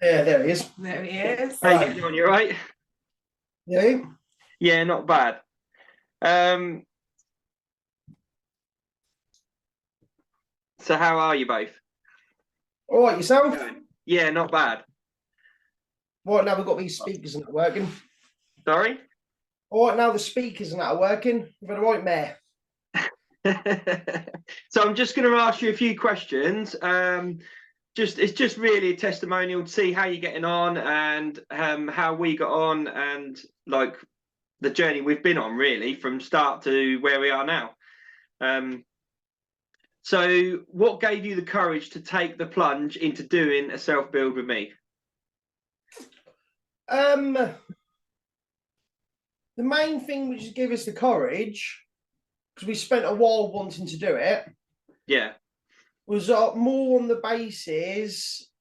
Yeah, there he is. There he is. How you getting on? You right? Yeah. Yeah, not bad. So how are you both? All right, yourself? Yeah, not bad. Right, now we've got these speakers not working. Sorry? All right, now the speakers are not working. We've got a right mare. So I'm just going to ask you a few questions. It's just really a testimonial to see how you're getting on and how we got on and like the journey we've been on really from start to where we are now. So what gave you the courage to take the plunge into doing a self-build with me? The main thing which gave us the courage, because we spent a while wanting to do it, Yeah. was more on the basis,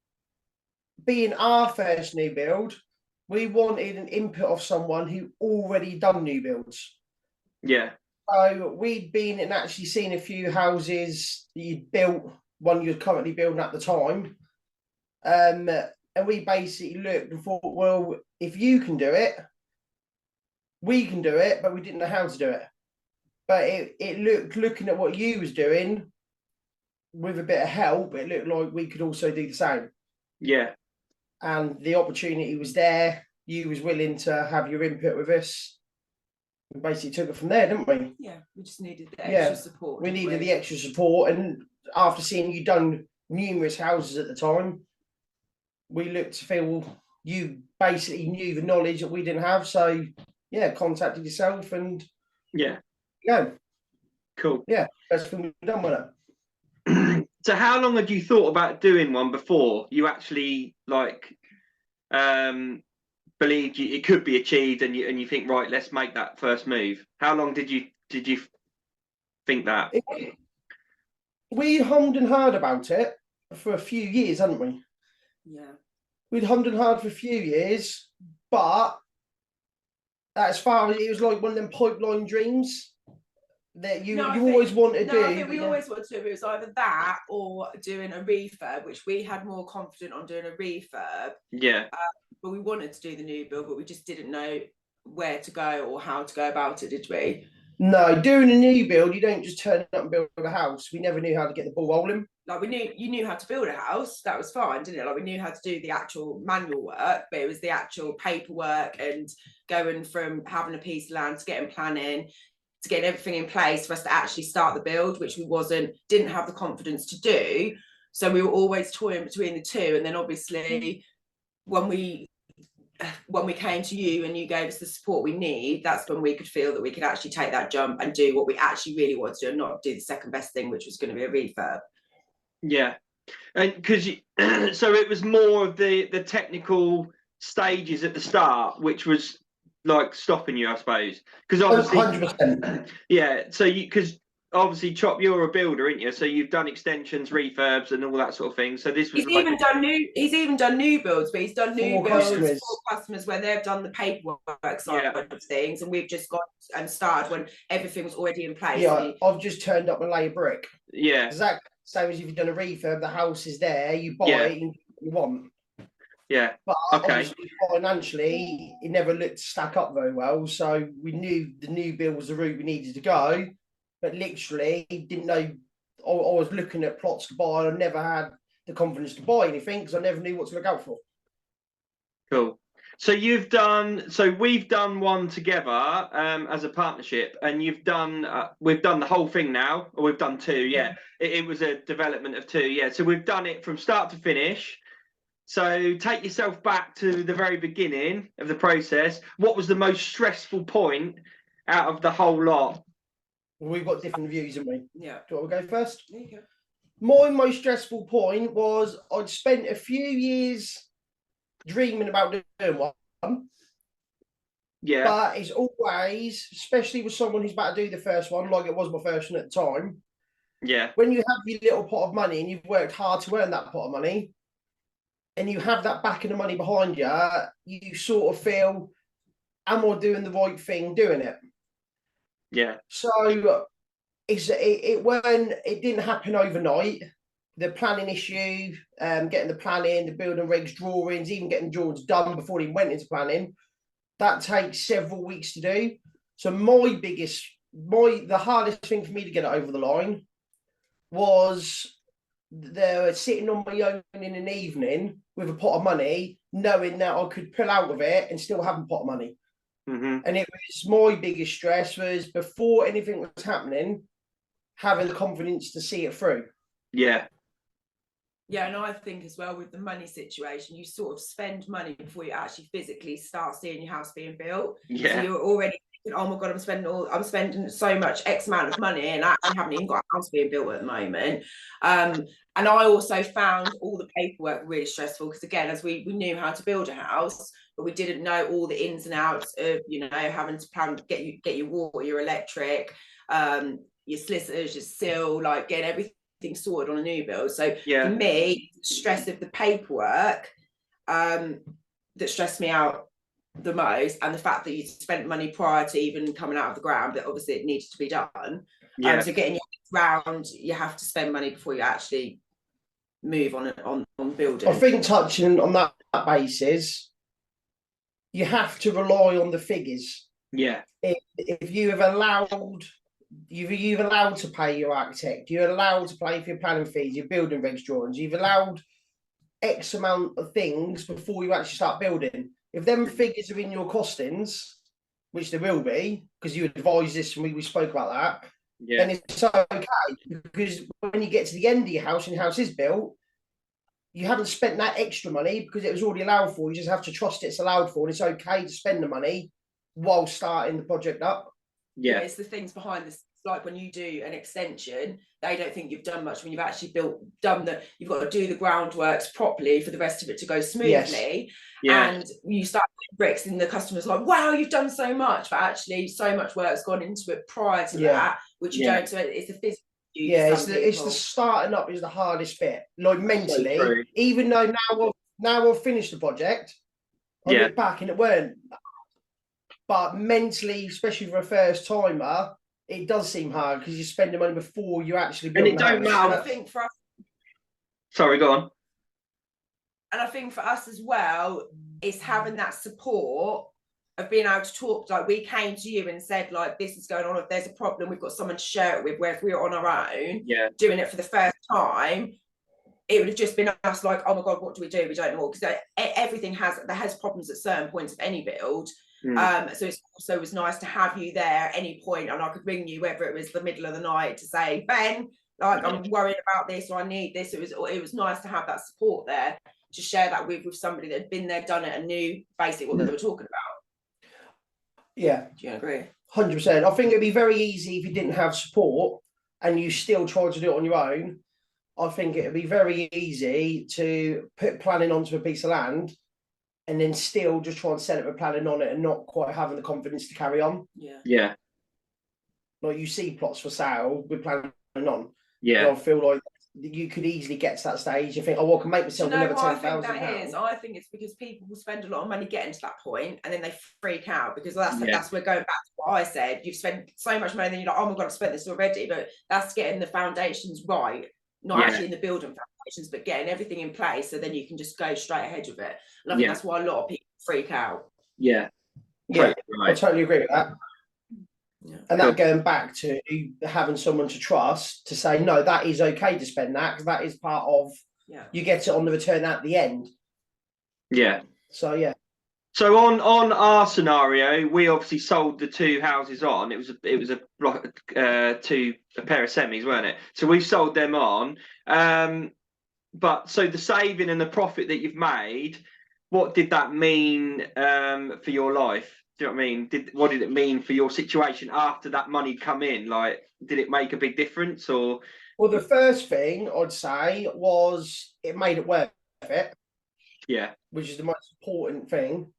being our first new build, we wanted an input of someone who already done new builds. Yeah. So we'd been and actually seen a few houses that you'd built, one you're currently building at the time. And we basically looked and thought, well, if you can do it, we can do it, but we didn't know how to do it. But it looked, looking at what you was doing, with a bit of help, it looked like we could also do the same. Yeah. And the opportunity was there. You was willing to have your input with us. We basically took it from there, didn't we? Yeah, we just needed the extra support. We needed the extra support. And after seeing you done numerous houses at the time, we looked to feel you basically knew the knowledge that we didn't have. So, yeah, contacted yourself and yeah. Cool. Yeah, that's when we've done with it. So how long had you thought about doing one before you actually believed it could be achieved and you think, right, let's make that first move? How long did you think that? We hummed and hawed about it for a few years, hadn't we? Yeah. We'd hummed and hawed for a few years, but as far as it was like one of them pipeline dreams that you always want to do. I think we always wanted to do. It was either that or doing a refurb, which we had more confident on doing a refurb. Yeah. But we wanted to do the new build, but we just didn't know where to go or how to go about it, did we? No, doing a new build, you don't just turn up and build a house. We never knew how to get the ball rolling. Like you knew how to build a house, that was fine, didn't it? Like we knew how to do the actual manual work, but it was the actual paperwork and going from having a piece of land to getting planning, to getting everything in place for us to actually start the build, which we didn't have the confidence to do. So we were always toying between the two. And then obviously when we came to you and you gave us the support we need, that's when we could feel that we could actually take that jump and do what we actually really wanted to do and not do the second best thing, which was going to be a refurb. Yeah. And because so it was more of the technical stages at the start, which was like stopping you, I suppose, because obviously 100%. Yeah, so because obviously Chop, you're a builder, aren't you? So you've done extensions, refurbs and all that sort of thing. So this was he's even done new builds, but he's done new builds for customers where they've done the paperwork side of things, and we've just got and started when everything was already in place. Yeah, I've just turned up and lay a brick. Yeah, exactly. Same as if you've done a refurb, the house is there, you buy it and you want. Yeah. But obviously financially, it never looked to stack up very well. So we knew the new build was the route we needed to go, but literally didn't know. I was looking at plots to buy, and I never had the confidence to buy anything because I never knew what to look out for. Cool. So we've done one together as a partnership, and we've done the whole thing now, or we've done two. Yeah, it was a development of two. Yeah, so we've done it from start to finish. So take yourself back to the very beginning of the process. What was the most stressful point out of the whole lot? Well, we've got different views, haven't we? Yeah. Do you want to go first? There you go. My most stressful point was I'd spent a few years dreaming about doing one. Yeah. But it's always, especially with someone who's about to do the first one, like it was my first one at the time. Yeah. When you have your little pot of money and you've worked hard to earn that pot of money, and you have that backing of money behind you, you sort of feel, am I doing the right thing doing it? Yeah. So it didn't happen overnight. the planning issue, getting the planning, the building regs, drawings, even getting drawings done before they went into planning, that takes several weeks to do. So the hardest thing for me to get it over the line was sitting on my own in an evening with a pot of money, knowing that I could pull out of it and still have a pot of money. And it was my biggest stress was before anything was happening, having the confidence to see it through. Yeah. Yeah, and I think as well with the money situation, you sort of spend money before you actually physically start seeing your house being built. Yeah. So you're already thinking, oh my God, I'm spending so much X amount of money, and I actually haven't even got a house being built at the moment. And I also found all the paperwork really stressful because, again, as we knew how to build a house, but we didn't know all the ins and outs of, you know, having to plan, get your water, your electric, your solicitors, your seal, like getting everything sorted on a new build. So for me, stress of the paperwork that stressed me out the most, and the fact that you spent money prior to even coming out of the ground, but obviously it needed to be done. So getting your round, you have to spend money before you actually move on building. I think touching on that basis, you have to rely on the figures. Yeah. If you have allowed, you've allowed to pay your architect, you're allowed to pay for your planning fees, your building regs drawings, you've allowed X amount of things before you actually start building. If them figures are in your costings, which they will be, because you advised this and we spoke about that, then it's okay. Because when you get to the end of your house and your house is built, you haven't spent that extra money because it was already allowed for. You just have to trust it's allowed for, and it's okay to spend the money while starting the project up. Yeah, it's the things behind this. Like when you do an extension, they don't think you've done much when you've actually you've got to do the groundworks properly for the rest of it to go smoothly. And you start putting bricks and the customer's like, wow, you've done so much, but actually so much work's gone into it prior to that, which you don't. So it's a physical. It's the starting up is the hardest bit. Like mentally, so even though now I've finished the project, I look back and it weren't. But mentally, especially for a first timer, it does seem hard because you're spending money before you actually build. And it don't matter. I think for us, sorry, go on. And I think for us as well, it's having that support of being able to talk. Like we came to you and said, like, this is going on. If there's a problem, we've got someone to share it with. Where if we were on our own, doing it for the first time, it would have just been us like, oh my God, what do? We don't know, because everything has problems at certain points of any build. So it's also was nice to have you there at any point, and I could ring you whether it was the middle of the night to say, Ben, like I'm worried about this or I need this. It was nice to have that support there to share that with somebody that had been there, done it, and knew basically what they were talking about. Yeah, do you agree? 100%. I think it'd be very easy if you didn't have support and you still tried to do it on your own. I think it'd be very easy to put planning onto a piece of land and then still just try and set up a planning on it and not quite having the confidence to carry on. Yeah. Like you see plots for sale with planning on. Yeah. I feel like you could easily get to that stage. You think, oh, I can make myself another £10,000. I think it's because people will spend a lot of money getting to that point and then they freak out because that's we're going back to what I said. You've spent so much money and then you're like, oh my God, I've spent this already. But that's getting the foundations right. Not actually in the building foundations, but getting everything in place so then you can just go straight ahead with it. And I think that's why a lot of people freak out. Yeah. Totally right. I totally agree with that. Yeah. And that going back to having someone to trust to say, no, that is okay to spend that because that is part of you get it on the return at the end. Yeah. So So on our scenario, we obviously sold the two houses on. It was a pair of semis, weren't it? So we've sold them on. But so the saving and the profit that you've made, what did that mean for your life? Do you know what I mean? What did it mean for your situation after that money come in? Like, did it make a big difference or? Well, the first thing I'd say was it made it worth it. Yeah. Which is the most important thing.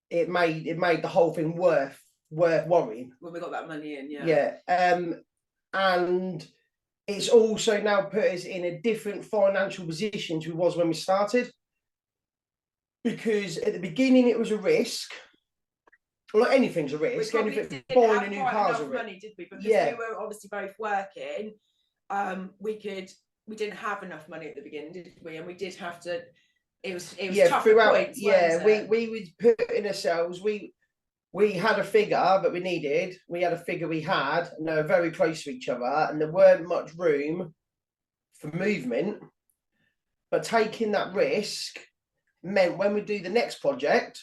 It made the whole thing worth worrying. When we got that money in, and it's also now put us in a different financial position to was when we started. Because at the beginning it was a risk. Like anything's a risk. Anything, buying a new car's a risk. Money, did we? Because we were obviously both working. We could we didn't have enough money at the beginning, did we? And we did have to. It was tough throughout. points, weren't it? We was putting ourselves. We had a figure that we needed. We had a figure we had, and they were very close to each other, and there weren't much room for movement. But taking that risk meant when we do the next project,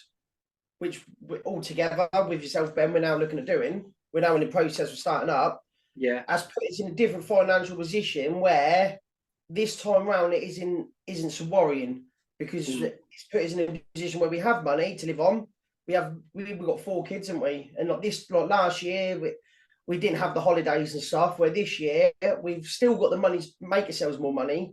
which all together with yourself, Ben, we're now looking at doing. We're now in the process of starting up. Yeah, has put us in a different financial position where this time round it isn't so worrying, because it's put us in a position where we have money to live on. We've got 4 kids, haven't we? And like last year we didn't have the holidays and stuff, where this year we've still got the money to make ourselves more money,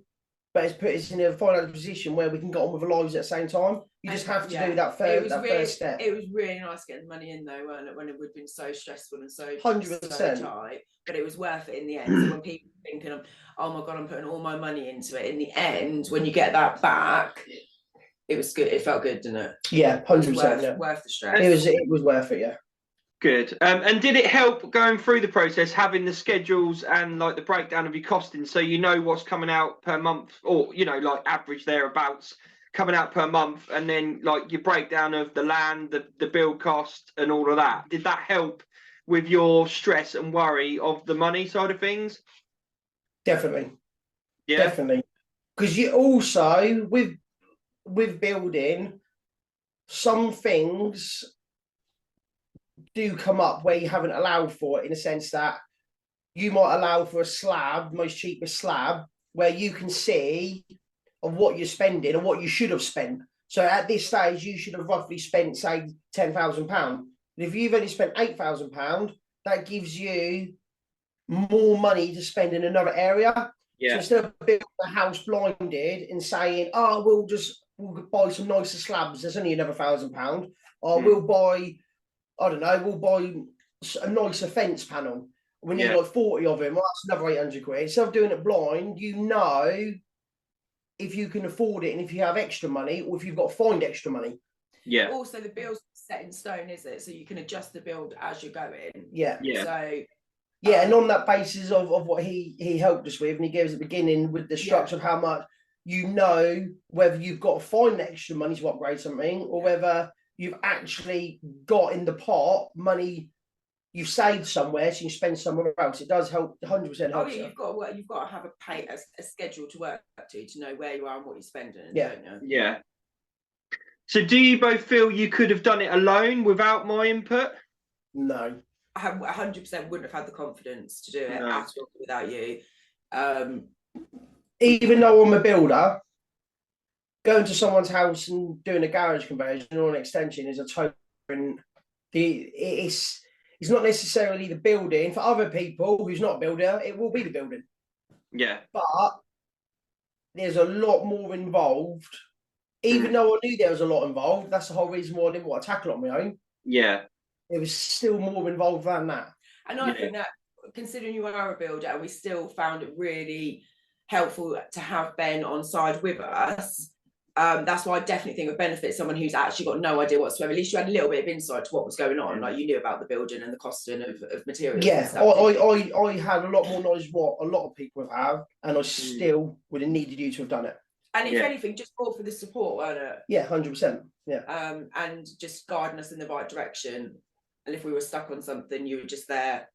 but it's put us in a financial position where we can get on with our lives at the same time. You just have to do that first step. It was really nice getting the money in though, weren't it? When it would have been so stressful and so 100%. so tight, but it was worth it in the end. So when people are thinking, oh my God, I'm putting all my money into it, in the end, when you get that back, it was good. It felt good, didn't it? Yeah, 100%. Worth the stress. It was worth it. Yeah. Good. And did it help going through the process, having the schedules and like the breakdown of your costing, so you know what's coming out per month, or like average thereabouts coming out per month, and then like your breakdown of the land, the build cost, and all of that? Did that help with your stress and worry of the money side of things? Definitely. Yeah. Definitely. Because you also with building, some things do come up where you haven't allowed for it, in a sense that you might allow for a slab, most cheapest slab, where you can see of what you're spending and what you should have spent. So at this stage, you should have roughly spent, say, £10,000. If you've only spent £8,000, that gives you more money to spend in another area. Yeah. So instead of building a house blinded and saying, oh, we'll buy some nicer slabs, there's only another £1,000, or we'll buy, I don't know, we'll buy a nicer fence panel. We need like 40 of them. Well, that's another 800 quid. Instead of doing it blind, if you can afford it and if you have extra money, or if you've got to find extra money. Yeah. Also, the bill's set in stone, is it? So you can adjust the build as you're going. Yeah. Yeah. So and on that basis of what he helped us with, and he gave us at the beginning with the structure of how much, whether you've got to find extra money to upgrade something, or whether you've actually got in the pot money you've saved somewhere, so you spend somewhere else. It does help, 100% helps. You've got to have a schedule to work to know where you are and what you're spending. Yeah. Don't you? Yeah. So do you both feel you could have done it alone without my input? No. I 100% wouldn't have had the confidence to do it at all without you. Even though I'm a builder, going to someone's house and doing a garage conversion or an extension is a total different. It's not necessarily the building. For other people who's not a builder, it will be the building. Yeah. But there's a lot more involved. Even though I knew there was a lot involved, that's the whole reason why I didn't want to tackle it on my own. Yeah. There was still more involved than that. And I think that, considering you are a builder, we still found it really helpful to have Ben on side with us. That's why I definitely think it would benefit someone who's actually got no idea whatsoever. At least you had a little bit of insight to what was going on, like you knew about the building and the costing of materials. Yeah, and stuff, I had a lot more knowledge what a lot of people have, and I still would have needed you to have done it. And if anything, just call for the support, weren't it? Yeah, 100%. Yeah. And just guiding us in the right direction. And if we were stuck on something, you were just there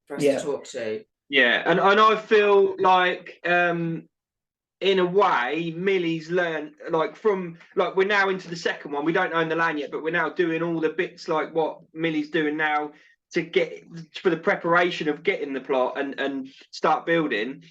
for us to talk to. Yeah, and I feel like in a way, Millie's learned, like we're now into the second one. We don't own the land yet, but we're now doing all the bits like what Millie's doing now to get for the preparation of getting the plot and start building.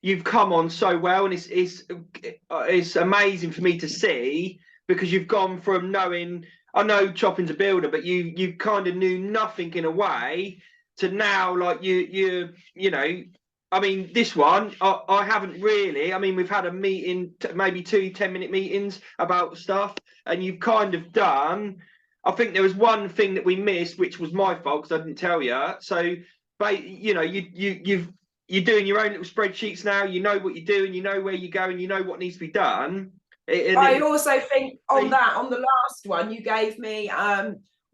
You've come on so well, and it's amazing for me to see, because you've gone from knowing, I know Chopping's a builder, but you kind of knew nothing in a way, to now like you know. I mean, this one, I haven't really. I mean, we've had a meeting, maybe 2 10-minute meetings about stuff, and you've kind of done. I think there was one thing that we missed, which was my fault because I didn't tell you. So, you know, you're doing your own little spreadsheets now. You know what you're doing. You know where you're going. You know what needs to be done. I also think on the last one, you gave me.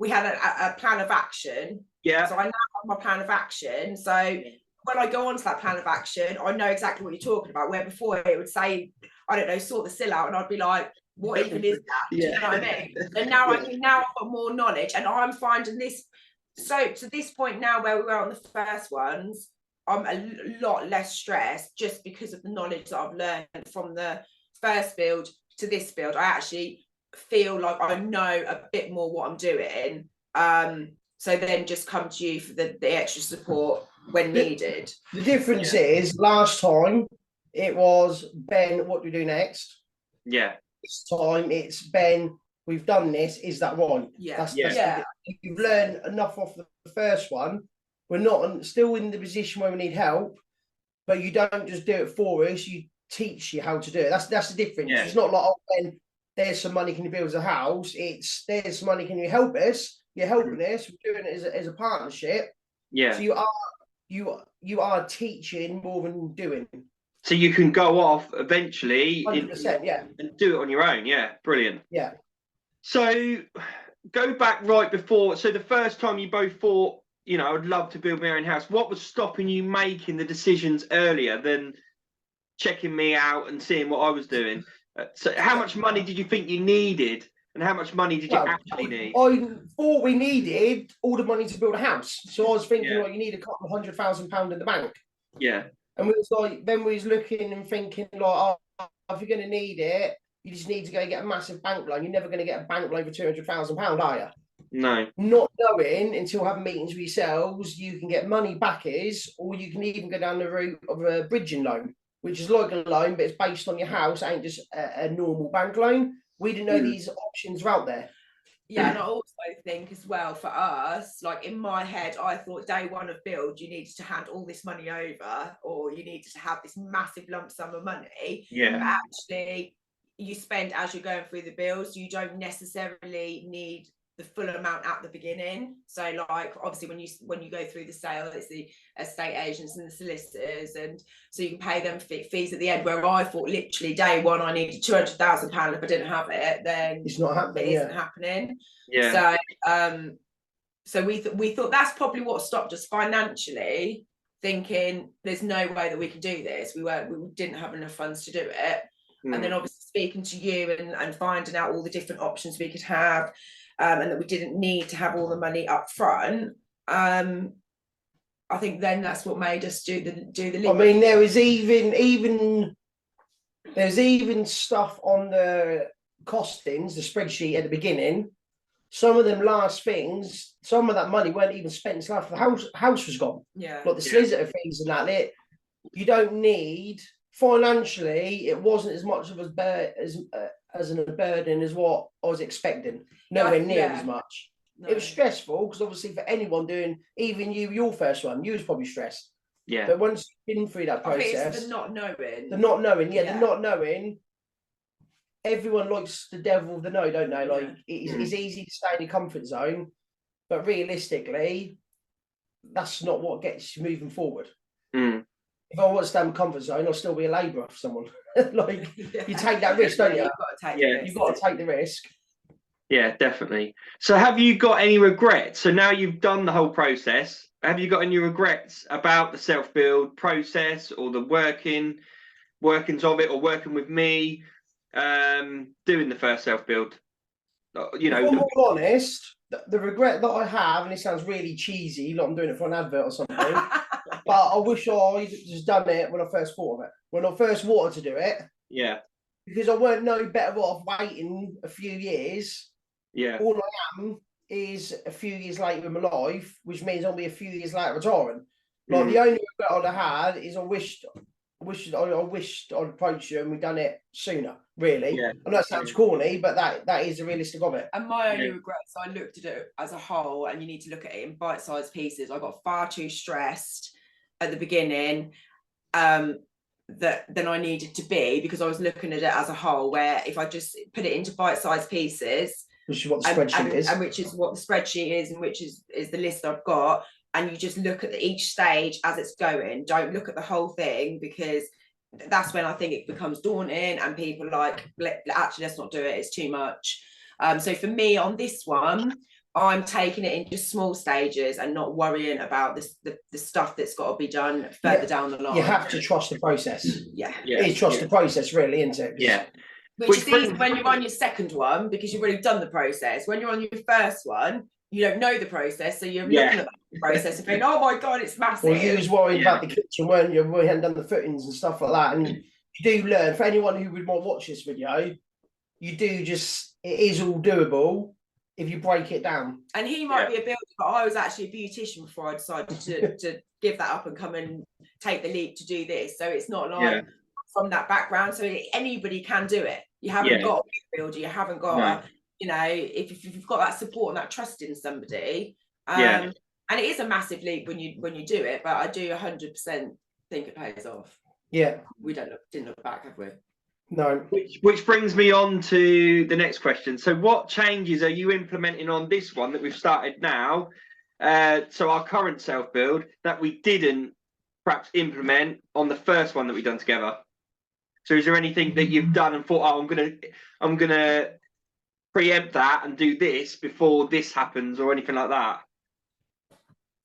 We had a plan of action. Yeah. So I now have my plan of action. So when I go on to that plan of action, I know exactly what you're talking about. Where before it would say, I don't know, sort the sill out, and I'd be like, what even is that? Do you know what I mean? And now I've got more knowledge, and I'm finding this. So to this point now, where we were on the first ones, I'm a lot less stressed just because of the knowledge that I've learned from the first build to this build. I actually feel like I know a bit more what I'm doing. So then just come to you for the extra support when needed. The difference is last time it was, Ben, what do we do next? Yeah. This time it's, Ben, we've done this, is that right? Yeah. You've learned enough off the first one. We're not still in the position where we need help, but you don't just do it for us, you teach you how to do it. That's the difference. It's not like, oh, Ben, there's some money, can you build us a house? It's, there's some money, can you help us? You're helping us, we're doing it as a partnership. Yeah. So you are teaching more than doing. So you can go off eventually 100%, and do it on your own. Yeah, brilliant. Yeah. So go back right before. So the first time you both thought, you know, I'd love to build my own house. What was stopping you making the decisions earlier than checking me out and seeing what I was doing? So how much money did you think you needed? And how much money did you actually need? I thought we needed all the money to build a house. So I was thinking, like, you need a couple of £100,000 in the bank. Yeah. And we was like, then we was looking and thinking, like, oh, if you're going to need it, you just need to go get a massive bank loan. You're never going to get a bank loan for £200,000, are you? No. Not knowing until having meetings with yourselves, you can get money backers, or you can even go down the route of a bridging loan, which is like a loan, but it's based on your house, ain't just a normal bank loan. We didn't know these options were out there. Yeah, and I also think as well for us, like in my head, I thought day one of build, you needed to hand all this money over, or you needed to have this massive lump sum of money. Yeah. But actually, you spend as you're going through the bills. You don't necessarily need the full amount at the beginning. So like obviously when you go through the sale, it's the estate agents and the solicitors, and so you can pay them fees at the end, where I thought literally day one I needed £200,000. If I didn't have it, then it's not happening. It isn't happening. Yeah. So we thought that's probably what stopped us financially, thinking there's no way that we can do this. We didn't have enough funds to do it. And then obviously speaking to you and finding out all the different options we could have, and that we didn't need to have all the money up front. I think then that's what made us do the. I mean, there was even stuff on the costings, the spreadsheet at the beginning. Some of them last things, some of that money weren't even spent until after the house was gone. Yeah. Like the solicitor fees and that. You don't need, financially, it wasn't as much of a burden as what I was expecting. Nowhere near as much. No. It was stressful because obviously for anyone doing, even your first one, you was probably stressed. Yeah. But once you've been through that process, I think it's the not knowing. The not knowing. Everyone likes the devil of the no, don't they? Like it's easy to stay in your comfort zone, but realistically, that's not what gets you moving forward. If I want to stay in my comfort zone, I'll still be a labourer for someone. Like you take that risk, don't you? You've got to take the risk. Yeah, definitely. So have you got any regrets? So now you've done the whole process. Have you got any regrets about the self-build process or the workings of it, or working with me, doing the first self-build? You know, if I'm all honest, the regret that I have, and it sounds really cheesy, like I'm doing it for an advert or something, but I wish I'd just done it when I first thought of it. When I first wanted to do it. Yeah. Because I weren't no better off waiting a few years. Yeah. All I am is a few years later in my life, which means I'll be a few years later retiring. Like the only regret I'd have had is I wished I'd approached you and we'd done it sooner, really. Yeah. I know that sounds corny, but that is the realistic of it. And my only regrets, I looked at it as a whole, and you need to look at it in bite-sized pieces. I got far too stressed at the beginning than I needed to be, because I was looking at it as a whole, where if I just put it into bite-sized pieces, which is what the spreadsheet is, and which is what the spreadsheet is, and which is the list I've got, and you just look at each stage as it's going. Don't look at the whole thing, because that's when I think it becomes daunting and people are like, actually, let's not do it, it's too much. So for me on this one, I'm taking it in just small stages and not worrying about the stuff that's got to be done further down the line. You have to trust the process. Yeah. It is trust the process, really, isn't it? Yeah. Which is easy when you're on your second one because you've already done the process. When you're on your first one, you don't know the process, so you're looking at the process and going, "Oh my god, it's massive." Well, you was worried about the kitchen, weren't you? We hadn't done the footings and stuff like that, and you do learn. For anyone who would want to watch this video, you do just, it is all doable if you break it down. And he might be a builder, but I was actually a beautician before I decided to give that up and come and take the leap to do this. So it's not like from that background. So anybody can do it. You haven't got to be a builder. You haven't got to, you know, if you've got that support and that trust in somebody. And it is a massive leap when you do it, but I do 100% think it pays off. Yeah. We didn't look back, have we? No. Which brings me on to the next question. So what changes are you implementing on this one that we've started now? So our current self-build that we didn't perhaps implement on the first one that we've done together. So is there anything that you've done and thought, oh, I'm gonna preempt that and do this before this happens or anything like that?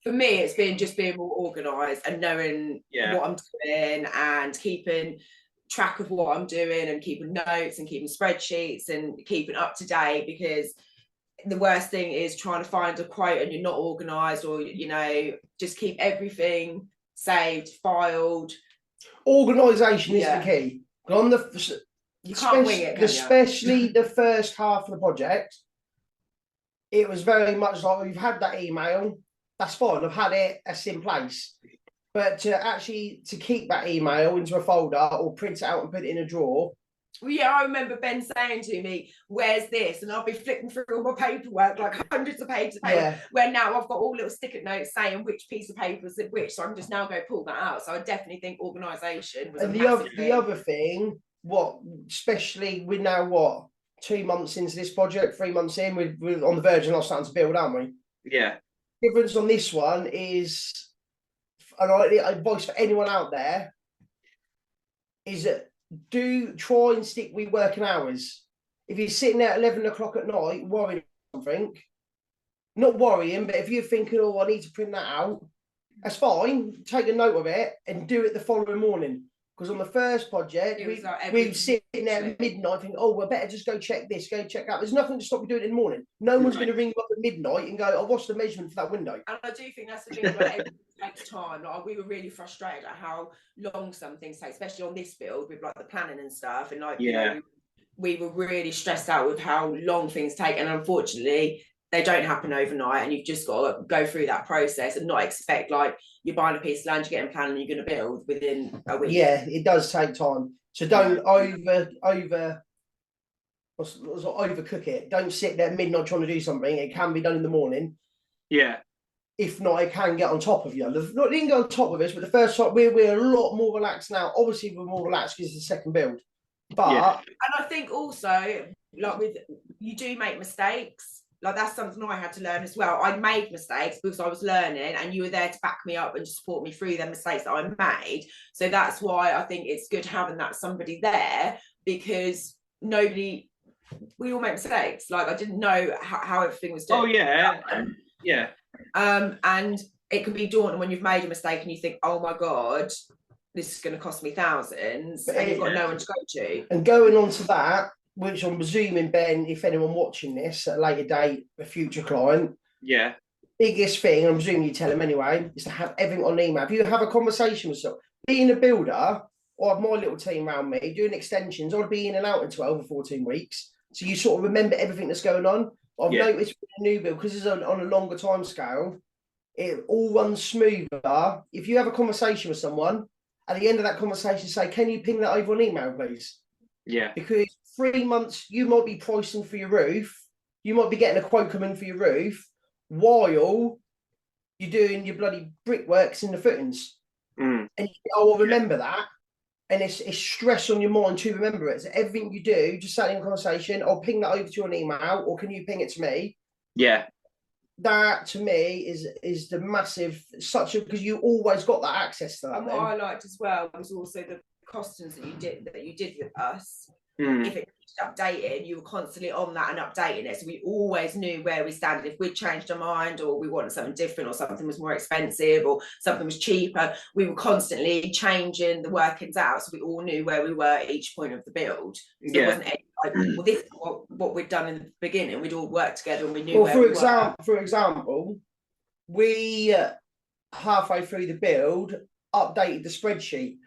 For me, it's been just being more organised and knowing what I'm doing and keeping track of what I'm doing and keeping notes and keeping spreadsheets and keeping up to date, because the worst thing is trying to find a quote and you're not organised, or, you know, just keep everything saved, filed. Organisation is the key. On you can't wing it, especially the first half of the project, it was very much like, we've had that email, that's fine, I've had it, that's in place. But to keep that email into a folder or print it out and put it in a drawer. Well, yeah, I remember Ben saying to me, "Where's this?" And I'll be flipping through all my paperwork, like hundreds of pages of paper, where now I've got all little sticker notes saying which piece of paper is which, so I can just now go pull that out. So I definitely think organisation was the other thing, especially we're now 2 months into this project, 3 months in, we're on the verge of starting to build, aren't we? Yeah. The difference on this one is, and advice for anyone out there is that try and stick with working hours. If you're sitting there at 11 o'clock at night worrying about something, not worrying, but if you're thinking, oh, I need to print that out, that's fine. Take a note of it and do it the following morning. Because on the first project, we were sitting there at midnight thinking, oh, we better just go check this, go check that. There's nothing to stop you doing it in the morning. No one's going to ring you up at midnight and go, oh, what's the measurement for that window? And I do think that's the thing, like, it takes time. Like, we were really frustrated at how long some things take, especially on this build with like the planning and stuff. And like, you know, we were really stressed out with how long things take. And unfortunately, they don't happen overnight, and you've just got to go through that process and not expect like you're buying a piece of land, you're getting planned, and you're going to build within a week. Yeah, it does take time. So don't overcook it. Don't sit there at midnight trying to do something. It can be done in the morning. Yeah. If not, it can get on top of you. Not didn't get on top of us, but the first time we're a lot more relaxed now. Obviously, we're more relaxed because it's the second build. But and I think also, like, you do make mistakes. Like, that's something I had to learn as well. I made mistakes because I was learning, and you were there to back me up and support me through the mistakes that I made. So that's why I think it's good having that somebody there, because we all make mistakes. Like, I didn't know how everything was done. Oh yeah, yeah. And it can be daunting when you've made a mistake and you think, oh my god, this is going to cost me thousands, and you've got no one to go to. And going on to that, which I'm presuming, Ben, if anyone watching this at a later date, a future client, biggest thing, I'm presuming you tell them anyway, is to have everything on email. If you have a conversation with someone, being a builder, or have my little team around me doing extensions, I'd be in and out in 12 or 14 weeks. So you sort of remember everything that's going on. I've noticed with a new build, because it's on a longer time scale, it all runs smoother. If you have a conversation with someone, at the end of that conversation, say, can you ping that over on email, please? Yeah. Because 3 months, you might be pricing for your roof. You might be getting a quote coming for your roof while you're doing your bloody brickworks in the footings. And I'll remember that. And it's stress on your mind to remember it. So everything you do, just sat in a conversation, I'll ping that over to you on email, or can you ping it to me? Yeah. that to me is the massive because you always got that access to that. And what I liked as well was also the costings that you did with us. if it updating, you were constantly on that and updating it, so we always knew where we stand. If we changed our mind, or we wanted something different, or something was more expensive, or something was cheaper, we were constantly changing the workings out, so we all knew where we were at each point of the build. So it wasn't like, well, this is what we'd done in the beginning. We'd all worked together and we knew where we were. For example, we halfway through the build updated the spreadsheet,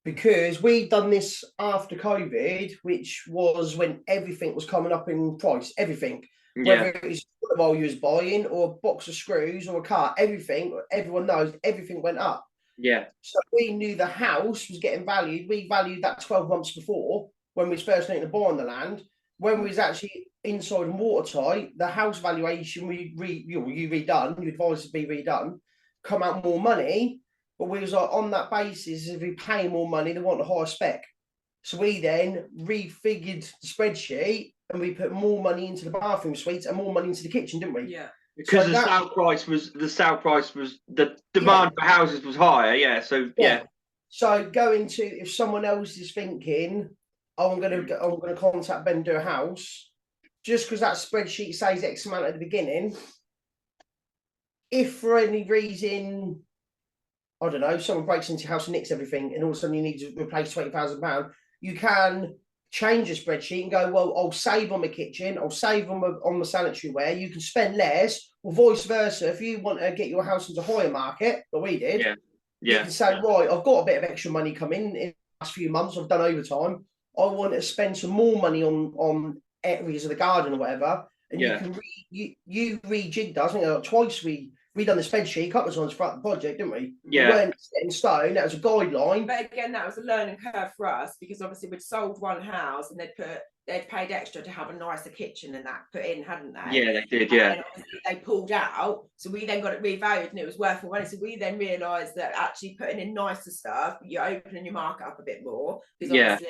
because we'd done this after COVID, which was when everything was coming up in price. Everything, whether it was while you was buying, or a box of screws, or a car, everything. Everyone knows everything went up. Yeah. So we knew the house was getting valued. We valued that 12 months before, when we was first looking to buy on the land. When we was actually inside and watertight, the house valuation you redone, you advised to be redone, come out more money. But we was like, on that basis, if we pay more money, they want a higher spec. So we then refigured the spreadsheet, and we put more money into the bathroom suites and more money into the kitchen, didn't we? Yeah. Because the sale price was the demand for houses was higher. Yeah. So yeah. So going to, if someone else is thinking, oh, I'm gonna contact Ben, do a house, just because that spreadsheet says X amount at the beginning, if for any reason, I don't know, someone breaks into your house and nicks everything, and all of a sudden you need to replace £20,000, you can change the spreadsheet and go, well, I'll save on my kitchen, I'll save on my sanitary ware. You can spend less, or vice versa. If you want to get your house into higher market, like we did, you can say, right, I've got a bit of extra money coming in the last few months, I've done overtime, I want to spend some more money on areas of the garden or whatever, and you can rejigged us. I think twice we done the spreadsheet a couple of times throughout the project, didn't we? Yeah. We weren't set in stone. That was a guideline. But again, that was a learning curve for us, because obviously we'd sold one house and they'd paid extra to have a nicer kitchen and that put in, hadn't they? Yeah, they did. Yeah. And obviously they pulled out, so we then got it revalued and it was worth more money. So we then realised that actually putting in nicer stuff, you're opening your market up a bit more, because obviously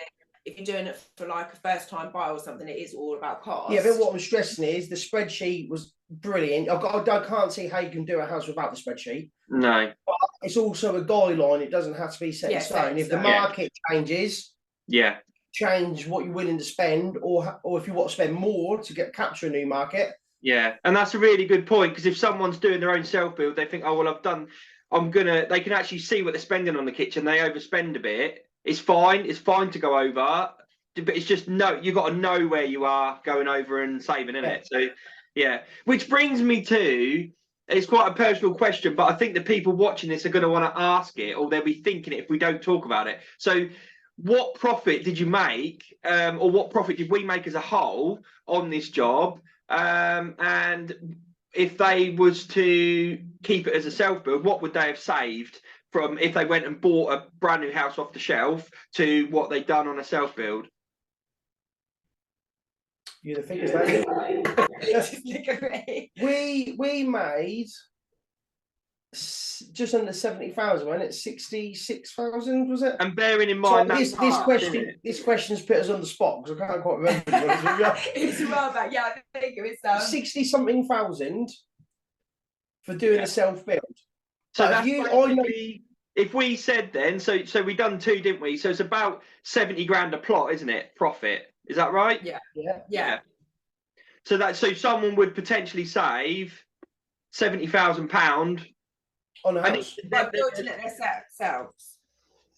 if you're doing it for like a first time buy or something, it is all about cost. Yeah, but what I'm stressing is the spreadsheet was brilliant. I can't see how you can do a house without the spreadsheet. No. But it's also a guideline. It doesn't have to be set in stone. If the market changes, change what you're willing to spend, or if you want to spend more to capture a new market. Yeah, and that's a really good point, because if someone's doing their own self build, they think, oh well, they can actually see what they're spending on the kitchen. They overspend a bit. It's fine to go over, but it's just you've got to know where you are going over and saving, isn't it? So yeah, which brings me to, it's quite a personal question, but I think the people watching this are going to want to ask it, or they'll be thinking it if we don't talk about it. So what profit did you make, or what profit did we make as a whole on this job? And if they was to keep it as a self build, what would they have saved from if they went and bought a brand new house off the shelf to what they'd done on a self build? You the figures, we made just under 70,000, wasn't it? 66,000, was it? And bearing in mind this question's put us on the spot, because I can't quite remember. It's well back. Yeah, I think it was 60 something thousand for doing a self build. So that's if we said then, so we done two, didn't we? So it's about 70 grand a plot, isn't it? Profit, is that right? Yeah. So someone would potentially save £70,000 on a house. They're building it themselves.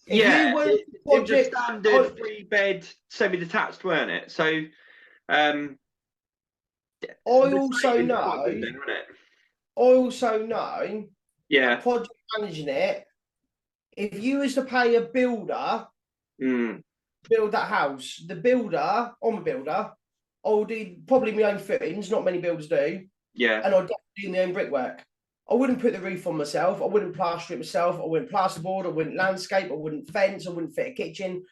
Yeah, it was a standard 3-bed semi-detached, weren't it? So I also know project managing it, if you was to pay a builder build that house, I'm a builder, I'll do probably my own fittings, not many builders do, and I'll do my own brickwork. I wouldn't put the roof on myself, I wouldn't plaster it myself, I wouldn't plasterboard, I wouldn't landscape, I wouldn't fence, I wouldn't fit a kitchen.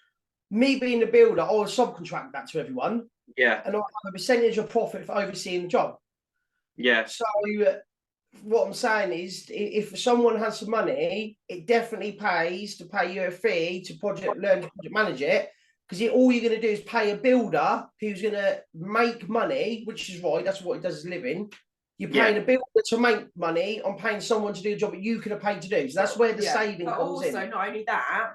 Me being the builder, I would subcontract that to everyone, and I'll have a percentage of profit for overseeing the job. So what I'm saying is, if someone has some money, it definitely pays to pay you a fee to learn to project manage it, because all you're going to do is pay a builder who's going to make money, which is right, that's what he does as a living. You're paying a builder to make money on paying someone to do a job that you could have paid to do. So that's where the saving comes in. Also, not only that,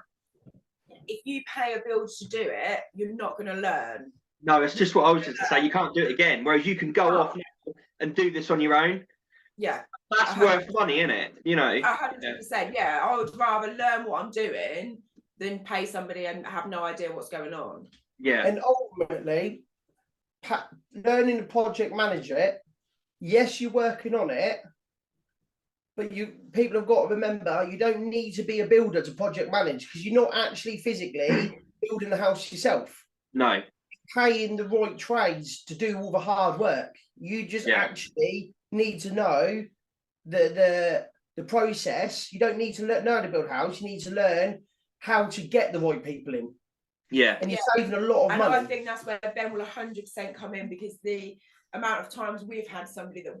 if you pay a builder to do it, you're not going to learn. No, it's just what I was just to say. You can't do it again. Whereas you can go off now and do this on your own. Yeah. That's worth money, isn't it? You know. 100%. Yeah. I would rather learn what I'm doing than pay somebody and have no idea what's going on. Yeah. And ultimately, learning to project manage it, yes, you're working on it, but people have got to remember you don't need to be a builder to project manage, because you're not actually physically building the house yourself. No. You're paying the right trades to do all the hard work. You just actually need to know the process. You don't need to learn how to build a house. You need to learn how to get the right people in. Yeah. And you're saving a lot of money. I think that's where Ben will 100% come in, because the amount of times we've had somebody that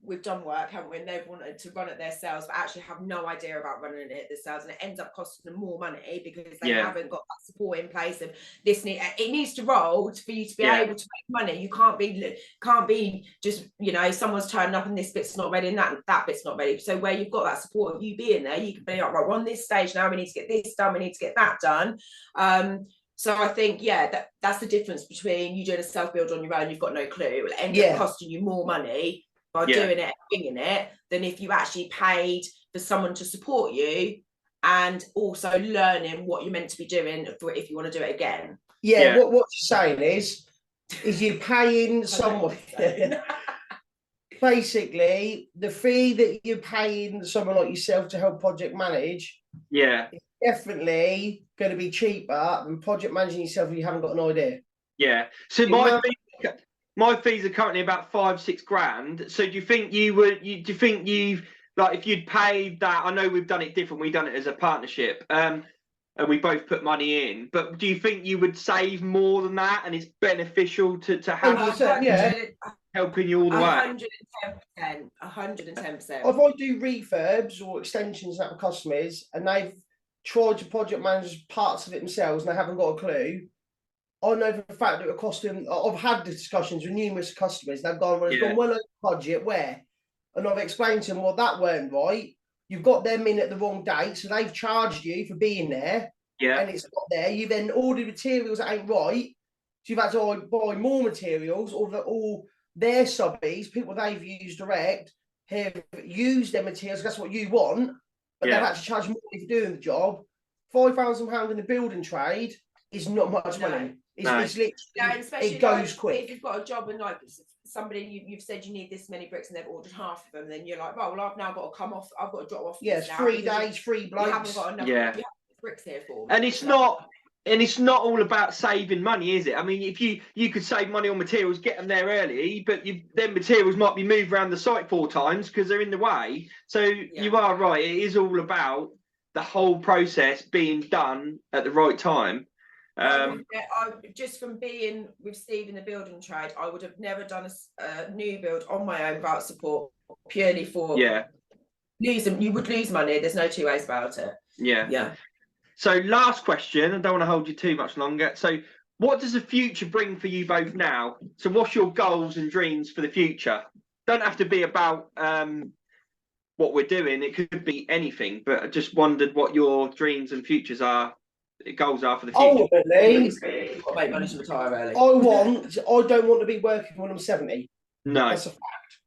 we've done work, haven't we, and they've wanted to run it themselves but actually have no idea about running it themselves, and it ends up costing them more money because they haven't got that support in place. And it needs to roll for you to be able to make money. You can't be just, you know, someone's turning up and this bit's not ready and that bit's not ready. So where you've got that support of you being there, you can be like, right, we're on this stage now, we need to get this done, we need to get that done. So I think, that's the difference between you doing a self-build on your own, you've got no clue, it will end up costing you more money by doing it and winging it than if you actually paid for someone to support you and also learning what you're meant to be doing if you want to do it again. What you're saying is you're paying someone. Basically, the fee that you're paying someone like yourself to help project manage is definitely going to be cheaper than project managing yourself if you haven't got an idea. Yeah. So my fees are currently about 5-6 grand. So do you think if you'd paid that? I know we've done it different. We've done it as a partnership, and we both put money in. But do you think you would save more than that, and it's beneficial to have helping you all the way? 110%. If I do refurbs or extensions at customers and they've tried to project manage parts of it themselves and they haven't got a clue, I know for the fact that it will cost them. I've had discussions with numerous customers. They've gone, well, it's gone well over budget. Where? And I've explained to them, well, that weren't right. You've got them in at the wrong date, so they've charged you for being there. And it's not there. You then ordered materials that ain't right, so you've had to buy more materials, or their subbies, people they've used direct, have used their materials. That's what you want, but they've had to charge more for doing the job. £5,000 in the building trade is not much money. It's literally, it goes quick. If you've got a job and like somebody you've said you need this many bricks and they've ordered half of them, then you're like, well, I've now got to come off. I've got to drop off. Yes, 3 days, 3 blokes. You haven't got enough bricks here for me. And it's not all about saving money, is it? I mean, if you could save money on materials, get them there early, but then materials might be moved around the site 4 times because they're in the way. So you are right. It is all about the whole process being done at the right time. Just from being with Steve in the building trade, I would have never done a new build on my own without support, purely for you would lose money. There's no two ways about it. Yeah. So last question, I don't want to hold you too much longer. So what does the future bring for you both now? So what's your goals and dreams for the future? Don't have to be about what we're doing. It could be anything, but I just wondered what your dreams and goals are for the future. Ultimately, I'll make money to retire early. I don't want to be working when I'm 70. No. That's a fact.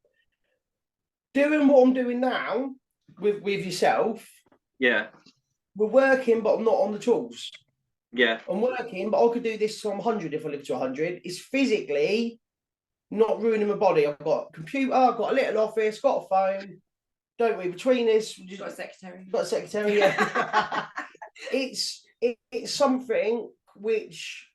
Doing what I'm doing now with yourself. Yeah. We're working, but I'm not on the tools. Yeah. I'm working, but I could do this till I'm 100 if I live to 100. It's physically not ruining my body. I've got a computer, I've got a little office, got a phone. Don't we? Between this, we've got a secretary. Got a secretary, yeah. It's something which,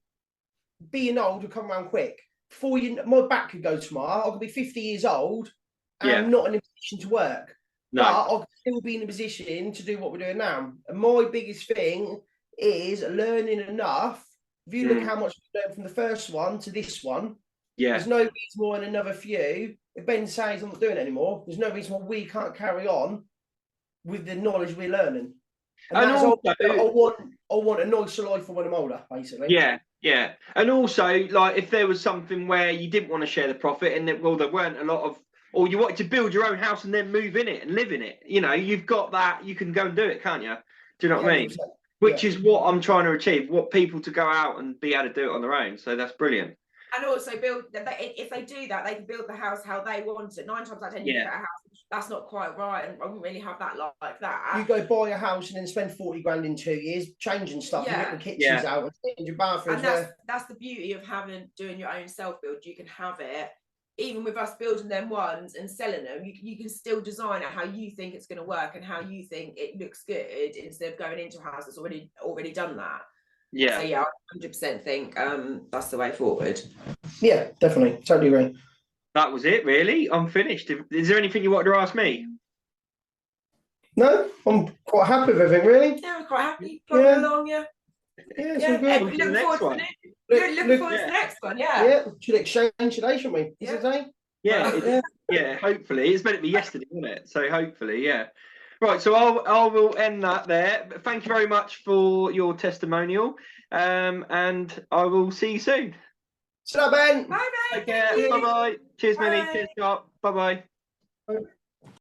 being old, will come around quick. Before my back could go tomorrow. I could be 50 years old and not in a position to work. No. But I could still be in a position to do what we're doing now. And my biggest thing is learning enough. If you look how much we've learned from the first one to this one, there's no reason why in another few, if Ben says I'm not doing it anymore, there's no reason why we can't carry on with the knowledge we're learning. And also, I want a nicer life for when I'm older, basically. Yeah. And also, like, if there was something where you didn't want to share the profit and there weren't a lot of, or you wanted to build your own house and then move in it and live in it, you know, you've got that, you can go and do it, can't you? Do you know what I mean? which is what I'm trying to achieve. Want people to go out and be able to do it on their own. So that's brilliant. And also build. If they do that, they can build the house how they want it. 9 times out of 10, you get a house that's not quite right, and I wouldn't really have that like that. You go buy a house and then spend 40 grand in 2 years changing stuff. You get the kitchens out and change your bathrooms. And that's the beauty of doing your own self build. You can have it. Even with us building them ones and selling them, you can still design it how you think it's going to work and how you think it looks good, instead of going into a house that's already done that. Yeah. So yeah, I 100% think that's the way forward. Yeah, definitely. Totally agree. That was it, really. I'm finished. Is there anything you wanted to ask me? No, I'm quite happy with everything, really. Yeah, I'm quite happy. Plodding along, yeah. Yeah, it's all good. Looking forward to the next one, yeah. Yeah, should exchange today, shouldn't we? Is it today? Yeah, yeah, hopefully. It's meant to be yesterday, wasn't it? So hopefully, yeah. Right, so I will end that there. But thank you very much for your testimonial. And I will see you soon. Shut up, Ben. Bye, Take care. Bye-bye. Cheers, Millie. Cheers, Scott. Bye-bye. Bye.